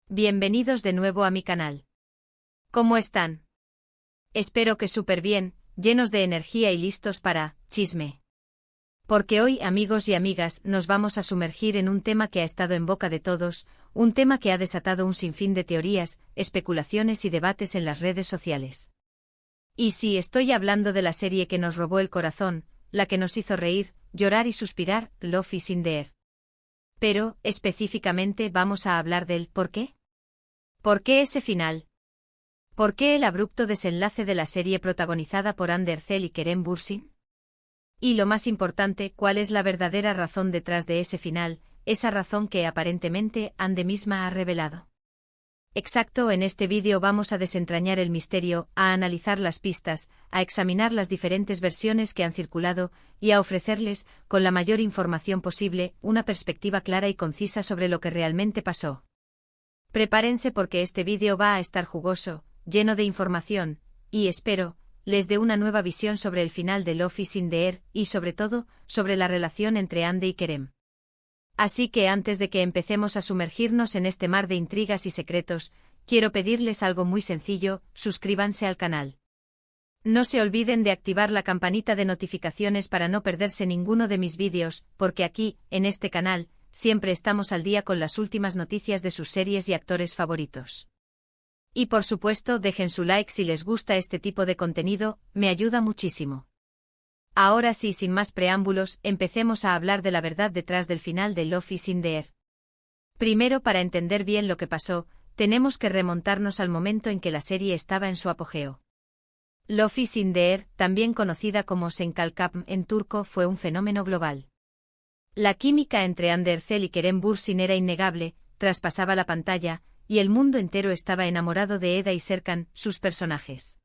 Bienvenidos de nuevo a mi canal. ¿Cómo están? Espero que súper bien, llenos de energía y listos para chisme. Porque hoy, amigos y amigas, nos vamos a sumergir en un tema que ha estado en boca de todos, un tema que ha desatado un sinfín de teorías, especulaciones y debates en las redes sociales. Y sí, estoy hablando de la serie que nos robó el corazón, la que nos hizo reír, llorar y suspirar, Love is in the air. Pero, específicamente, vamos a hablar del ¿por qué? ¿Por qué ese final? ¿Por qué el abrupto desenlace de la serie protagonizada por Ander Zell y Kerem Bürsin? Y lo más importante, ¿cuál es la verdadera razón detrás de ese final, esa razón que aparentemente Ande misma ha revelado? Exacto, en este vídeo vamos a desentrañar el misterio, a analizar las pistas, a examinar las diferentes versiones que han circulado y a ofrecerles, con la mayor información posible, una perspectiva clara y concisa sobre lo que realmente pasó. Prepárense porque este vídeo va a estar jugoso, lleno de información, y espero, les dé una nueva visión sobre el final de Love is in the air y sobre todo, sobre la relación entre Ande y Kerem. Así que antes de que empecemos a sumergirnos en este mar de intrigas y secretos, quiero pedirles algo muy sencillo, suscríbanse al canal. No se olviden de activar la campanita de notificaciones para no perderse ninguno de mis vídeos, porque aquí, en este canal, siempre estamos al día con las últimas noticias de sus series y actores favoritos. Y por supuesto, dejen su like si les gusta este tipo de contenido, me ayuda muchísimo. Ahora sí, sin más preámbulos, empecemos a hablar de la verdad detrás del final de Love is in the air. Primero, para entender bien lo que pasó, tenemos que remontarnos al momento en que la serie estaba en su apogeo. Love is in the air, también conocida como Senkalkam en turco, fue un fenómeno global. La química entre Ander Zell y Kerem Bürsin era innegable, traspasaba la pantalla, y el mundo entero estaba enamorado de Eda y Serkan, sus personajes.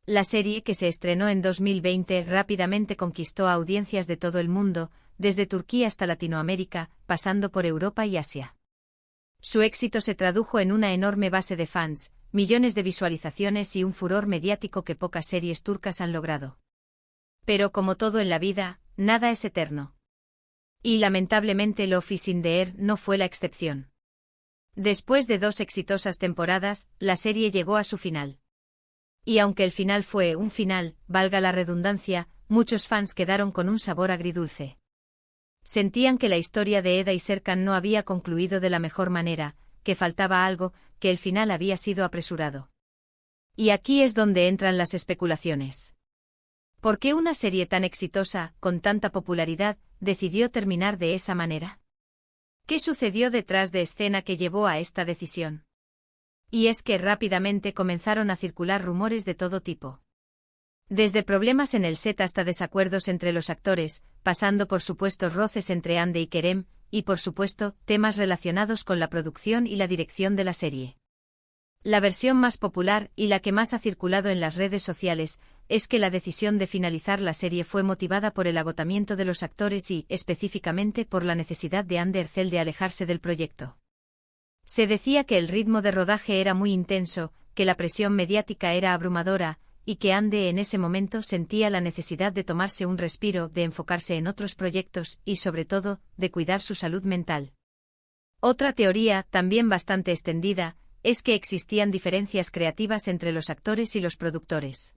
La serie, que se estrenó en 2020, rápidamente conquistó a audiencias de todo el mundo, desde Turquía hasta Latinoamérica, pasando por Europa y Asia. Su éxito se tradujo en una enorme base de fans, millones de visualizaciones y un furor mediático que pocas series turcas han logrado. Pero como todo en la vida, nada es eterno. Y lamentablemente Love is in the air no fue la excepción. Después de 2 exitosas temporadas, la serie llegó a su final. Y aunque el final fue un final, valga la redundancia, muchos fans quedaron con un sabor agridulce. Sentían que la historia de Eda y Serkan no había concluido de la mejor manera, que faltaba algo, que el final había sido apresurado. Y aquí es donde entran las especulaciones. ¿Por qué una serie tan exitosa, con tanta popularidad, decidió terminar de esa manera? ¿Qué sucedió detrás de escena que llevó a esta decisión? Y es que rápidamente comenzaron a circular rumores de todo tipo. Desde problemas en el set hasta desacuerdos entre los actores, pasando por supuestos roces entre Ande y Kerem, y por supuesto, temas relacionados con la producción y la dirección de la serie. La versión más popular, y la que más ha circulado en las redes sociales, es que la decisión de finalizar la serie fue motivada por el agotamiento de los actores y, específicamente, por la necesidad de Ander Zell de alejarse del proyecto. Se decía que el ritmo de rodaje era muy intenso, que la presión mediática era abrumadora, y que Ande en ese momento sentía la necesidad de tomarse un respiro, de enfocarse en otros proyectos y, sobre todo, de cuidar su salud mental. Otra teoría, también bastante extendida, es que existían diferencias creativas entre los actores y los productores.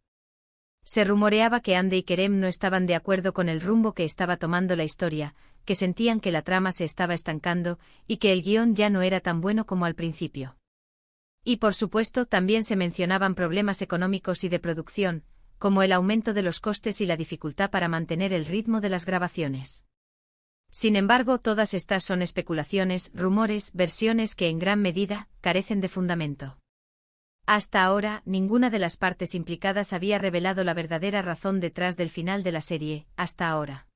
Se rumoreaba que Ande y Kerem no estaban de acuerdo con el rumbo que estaba tomando la historia, que sentían que la trama se estaba estancando y que el guión ya no era tan bueno como al principio. Y por supuesto también se mencionaban problemas económicos y de producción, como el aumento de los costes y la dificultad para mantener el ritmo de las grabaciones. Sin embargo, todas estas son especulaciones, rumores, versiones que en gran medida carecen de fundamento. Hasta ahora, ninguna de las partes implicadas había revelado la verdadera razón detrás del final de la serie, hasta ahora.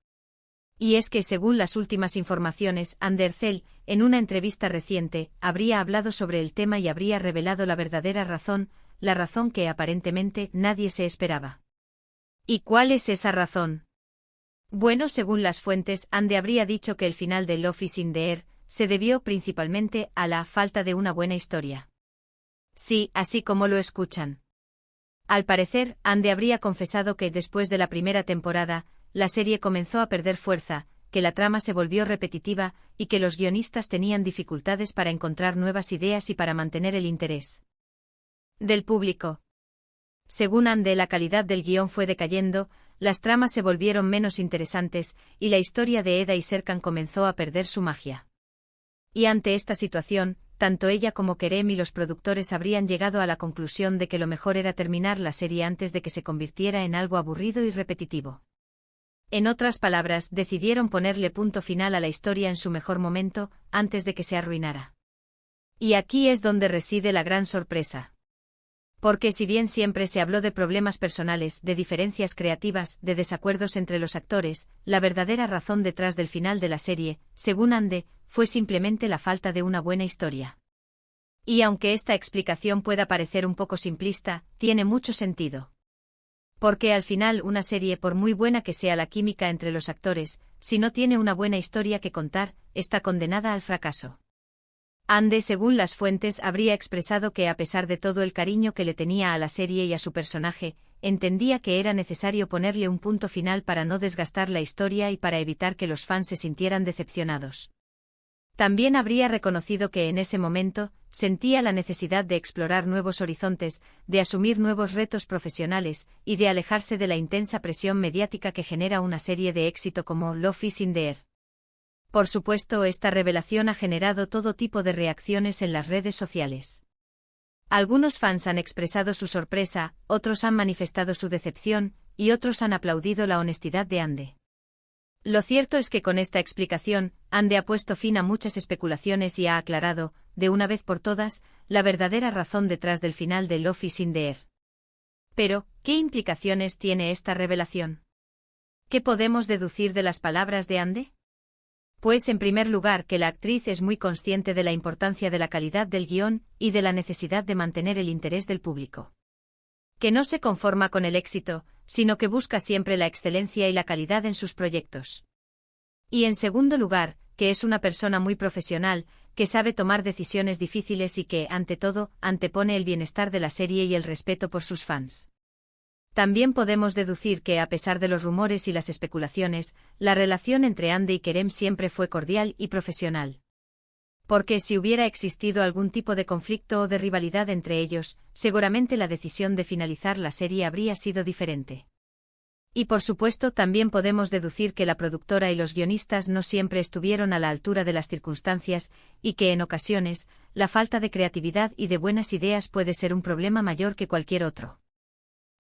Y es que según las últimas informaciones, Ander Zell, en una entrevista reciente, habría hablado sobre el tema y habría revelado la verdadera razón, la razón que aparentemente nadie se esperaba. ¿Y cuál es esa razón? Bueno, según las fuentes, Ande habría dicho que el final de Love is in the air se debió principalmente a la falta de una buena historia. Sí, así como lo escuchan. Al parecer, Ande habría confesado que después de la primera temporada, la serie comenzó a perder fuerza, que la trama se volvió repetitiva y que los guionistas tenían dificultades para encontrar nuevas ideas y para mantener el interés del público. Según Ande, la calidad del guión fue decayendo, las tramas se volvieron menos interesantes y la historia de Eda y Serkan comenzó a perder su magia. Y ante esta situación, tanto ella como Kerem y los productores habrían llegado a la conclusión de que lo mejor era terminar la serie antes de que se convirtiera en algo aburrido y repetitivo. En otras palabras, decidieron ponerle punto final a la historia en su mejor momento, antes de que se arruinara. Y aquí es donde reside la gran sorpresa. Porque si bien siempre se habló de problemas personales, de diferencias creativas, de desacuerdos entre los actores, la verdadera razón detrás del final de la serie, según Ande, fue simplemente la falta de una buena historia. Y aunque esta explicación pueda parecer un poco simplista, tiene mucho sentido. Porque al final una serie, por muy buena que sea la química entre los actores, si no tiene una buena historia que contar, está condenada al fracaso. Ande, según las fuentes, habría expresado que a pesar de todo el cariño que le tenía a la serie y a su personaje, entendía que era necesario ponerle un punto final para no desgastar la historia y para evitar que los fans se sintieran decepcionados. También habría reconocido que en ese momento, sentía la necesidad de explorar nuevos horizontes, de asumir nuevos retos profesionales, y de alejarse de la intensa presión mediática que genera una serie de éxito como Love is in the Air. Por supuesto, esta revelación ha generado todo tipo de reacciones en las redes sociales. Algunos fans han expresado su sorpresa, otros han manifestado su decepción, y otros han aplaudido la honestidad de Ande. Lo cierto es que con esta explicación, Ande ha puesto fin a muchas especulaciones y ha aclarado, de una vez por todas, la verdadera razón detrás del final de Love is in the Air. Pero, ¿qué implicaciones tiene esta revelación? ¿Qué podemos deducir de las palabras de Ande? Pues en primer lugar que la actriz es muy consciente de la importancia de la calidad del guión y de la necesidad de mantener el interés del público. Que no se conforma con el éxito, sino que busca siempre la excelencia y la calidad en sus proyectos. Y en segundo lugar, que es una persona muy profesional, que sabe tomar decisiones difíciles y que, ante todo, antepone el bienestar de la serie y el respeto por sus fans. También podemos deducir que, a pesar de los rumores y las especulaciones, la relación entre Ande y Kerem siempre fue cordial y profesional. Porque si hubiera existido algún tipo de conflicto o de rivalidad entre ellos, seguramente la decisión de finalizar la serie habría sido diferente. Y por supuesto también podemos deducir que la productora y los guionistas no siempre estuvieron a la altura de las circunstancias, y que en ocasiones, la falta de creatividad y de buenas ideas puede ser un problema mayor que cualquier otro.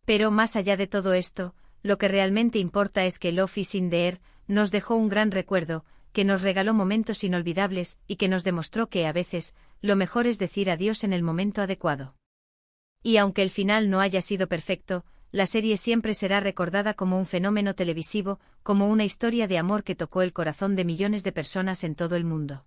Pero más allá de todo esto, lo que realmente importa es que Love is in the Air nos dejó un gran recuerdo, que nos regaló momentos inolvidables y que nos demostró que a veces, lo mejor es decir adiós en el momento adecuado. Y aunque el final no haya sido perfecto, la serie siempre será recordada como un fenómeno televisivo, como una historia de amor que tocó el corazón de millones de personas en todo el mundo.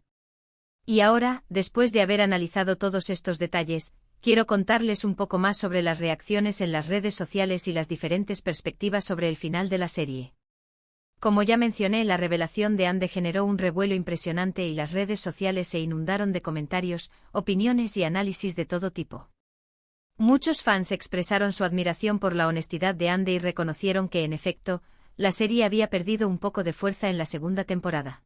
Y ahora, después de haber analizado todos estos detalles, quiero contarles un poco más sobre las reacciones en las redes sociales y las diferentes perspectivas sobre el final de la serie. Como ya mencioné, la revelación de Ande generó un revuelo impresionante y las redes sociales se inundaron de comentarios, opiniones y análisis de todo tipo. Muchos fans expresaron su admiración por la honestidad de Ande y reconocieron que, en efecto, la serie había perdido un poco de fuerza en la segunda temporada.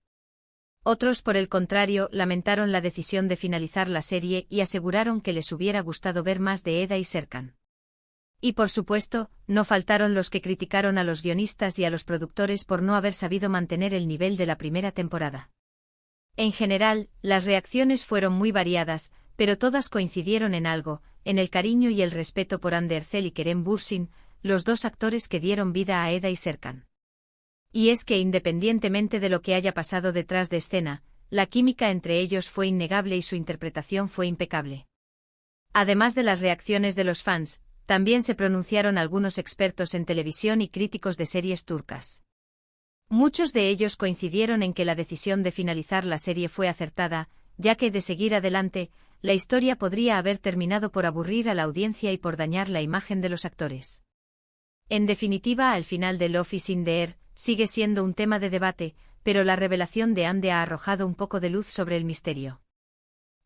Otros, por el contrario, lamentaron la decisión de finalizar la serie y aseguraron que les hubiera gustado ver más de Eda y Serkan. Y por supuesto, no faltaron los que criticaron a los guionistas y a los productores por no haber sabido mantener el nivel de la primera temporada. En general, las reacciones fueron muy variadas, pero todas coincidieron en algo, en el cariño y el respeto por Ande Erçel y Kerem Bürsin, los dos actores que dieron vida a Eda y Serkan. Y es que independientemente de lo que haya pasado detrás de escena, la química entre ellos fue innegable y su interpretación fue impecable. Además de las reacciones de los fans, también se pronunciaron algunos expertos en televisión y críticos de series turcas. Muchos de ellos coincidieron en que la decisión de finalizar la serie fue acertada, ya que de seguir adelante, la historia podría haber terminado por aburrir a la audiencia y por dañar la imagen de los actores. En definitiva, al final de Love is in the Air, sigue siendo un tema de debate, pero la revelación de Ande ha arrojado un poco de luz sobre el misterio.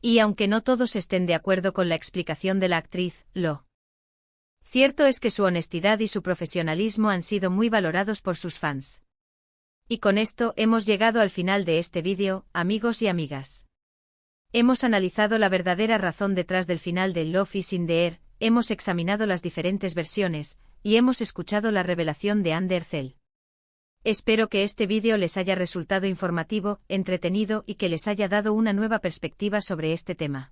Y aunque no todos estén de acuerdo con la explicación de la actriz, lo cierto es que su honestidad y su profesionalismo han sido muy valorados por sus fans. Y con esto hemos llegado al final de este vídeo, amigos y amigas. Hemos analizado la verdadera razón detrás del final de Love is in the Air, hemos examinado las diferentes versiones, y hemos escuchado la revelación de Undercell. Espero que este vídeo les haya resultado informativo, entretenido y que les haya dado una nueva perspectiva sobre este tema.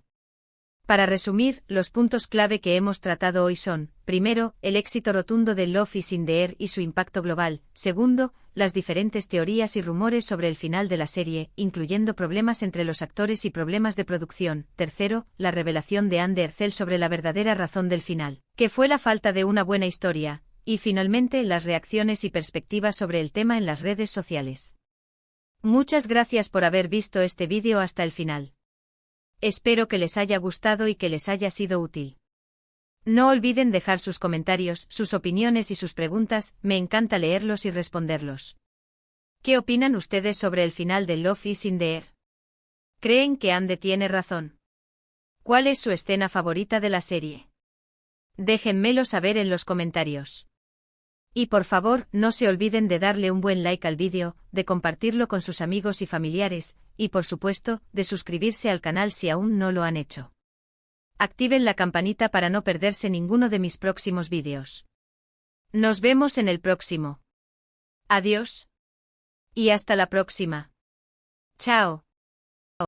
Para resumir, los puntos clave que hemos tratado hoy son, primero, el éxito rotundo de Love is in the Air y su impacto global, segundo, las diferentes teorías y rumores sobre el final de la serie, incluyendo problemas entre los actores y problemas de producción, tercero, la revelación de Undercell sobre la verdadera razón del final, que fue la falta de una buena historia, y finalmente las reacciones y perspectivas sobre el tema en las redes sociales. Muchas gracias por haber visto este vídeo hasta el final. Espero que les haya gustado y que les haya sido útil. No olviden dejar sus comentarios, sus opiniones y sus preguntas, me encanta leerlos y responderlos. ¿Qué opinan ustedes sobre el final de Love is in the Air? ¿Creen que Andy tiene razón? ¿Cuál es su escena favorita de la serie? Déjenmelo saber en los comentarios. Y por favor, no se olviden de darle un buen like al vídeo, de compartirlo con sus amigos y familiares, y por supuesto, de suscribirse al canal si aún no lo han hecho. Activen la campanita para no perderse ninguno de mis próximos vídeos. Nos vemos en el próximo. Adiós. Y hasta la próxima. Chao.